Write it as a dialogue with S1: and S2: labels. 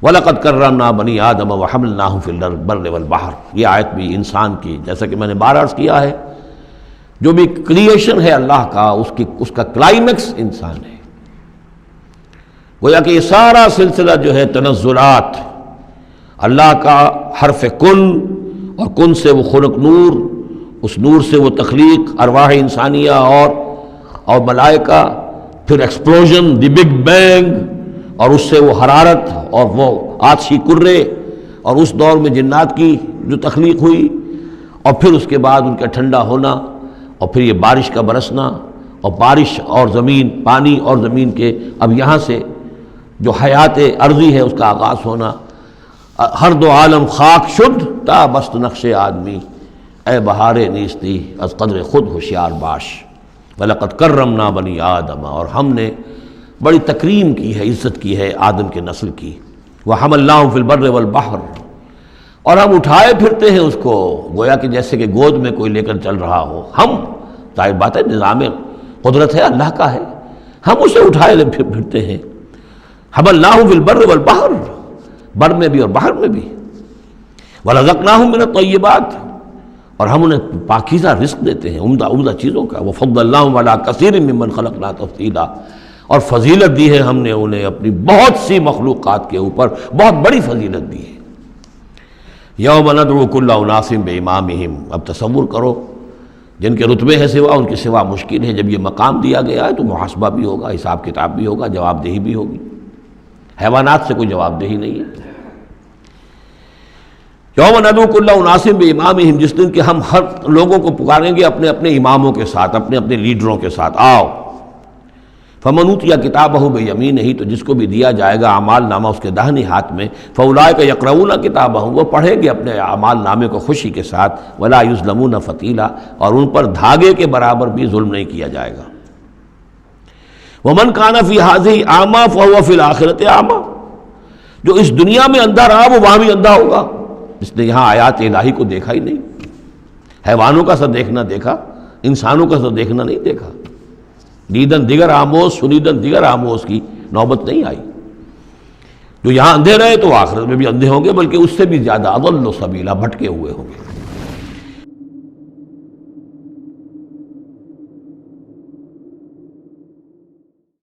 S1: وَلَقَدْ كَرَّمْنَا بَنِي آدَمَ وَحَمَلْنَاهُمْ فِي الْبَرِّ وَالْبَحْرِ، یہ آیت بھی انسان کی، جیسا کہ میں نے بار عرض کیا ہے، جو بھی کریشن ہے اللہ کا، اس کا کلائمیکس انسان ہے۔ گویا کہ یہ سارا سلسلہ جو ہے تنزلات، اللہ کا حرف کن، اور کن سے وہ خلق نور، اس نور سے وہ تخلیق ارواح انسانیہ اور ملائکہ، پھر ایکسپلوژن، دی بگ بینگ، اور اس سے وہ حرارت اور وہ آتشی کرے، اور اس دور میں جنات کی جو تخلیق ہوئی، اور پھر اس کے بعد ان کا ٹھنڈا ہونا، اور پھر یہ بارش کا برسنا، اور بارش اور زمین، پانی اور زمین کے اب یہاں سے جو حیات ارضی ہے اس کا آغاز ہونا۔ ہر دو عالم خاک شد تا بست نقش آدمی، اے بہار نیستی از قدر خود ہوشیار باش۔ وَلَقَدْ كَرَّمْنَا بَنِي آدَمَ، اور ہم نے بڑی تکریم کی ہے، عزت کی ہے آدم کے نسل کی۔ وَحَمَلْنَاهُمْ فِي الْبَرِّ وَالْبَحْرِ، اور ہم اٹھائے پھرتے ہیں اس کو، گویا کہ جیسے کہ گود میں کوئی لے کر چل رہا ہو۔ ہم، ظاہر بات ہے نظام قدرت ہے اللہ کا ہے، ہم اسے اٹھائے پھرتے ہیں۔ حَمَلْنَاهُمْ فِي الْبَرِّ وَالْبَحْرِ، بر میں بھی اور بحر میں بھی۔ وَرَزَقْنَاهُمْ مِنَ الطَّيِّبَاتِ، اور ہم انہیں پاکیزہ رزق دیتے ہیں، عمدہ چیزوں کا۔ وَفَضَّلْنَاهُمْ عَلَىٰ كَثِيرٍ مِّمَّنْ خَلَقْنَا تَفْضِيلًا، اور فضیلت دی ہے ہم نے انہیں اپنی بہت سی مخلوقات کے اوپر، بہت بڑی فضیلت دی ہے۔ یوم ندعو کل اناس بامامہم، اب تصور کرو جن کے رتبے ہیں سوا، ان کے سوا مشکل ہے۔ جب یہ مقام دیا گیا ہے تو محاسبہ بھی ہوگا، حساب کتاب بھی ہوگا، جواب دہی بھی ہوگی۔ حیوانات سے کوئی جواب دہی نہیں ہے۔ یوم ندعو کل اناس بامامہم، جس دن کہ ہم ہر لوگوں کو پکاریں گے اپنے اپنے اماموں کے ساتھ، اپنے اپنے لیڈروں کے ساتھ، آؤ۔ فمن اوتی کتابہ بیمینہ، تو جس کو بھی دیا جائے گا اعمال نامہ اس کے داہنے ہاتھ میں، فاولئک یقرؤون کتابہم، وہ پڑھیں گے اپنے اعمال نامے کو خوشی کے ساتھ، ولا یظلمون فتیلا، اور ان پر دھاگے کے برابر بھی ظلم نہیں کیا جائے گا۔ ومن کان فی ہذہ اعمی فہو فی الآخرۃ اعمی، جو اس دنیا میں اندھا رہا وہ وہاں بھی اندھا ہوگا، جس نے یہاں آیات الہی کو دیکھا ہی نہیں، حیوانوں کا سا دیکھنا دیکھا، انسانوں کا سا دیکھنا نہیں دیکھا۔ دیدن دیگر آموز، سنیدن دیگر آموز کی نوبت نہیں آئی۔ جو یہاں اندھے رہے تو آخرت میں بھی اندھے ہوں گے، بلکہ اس سے بھی زیادہ اضل سبیلا، بھٹکے ہوئے ہوں گے۔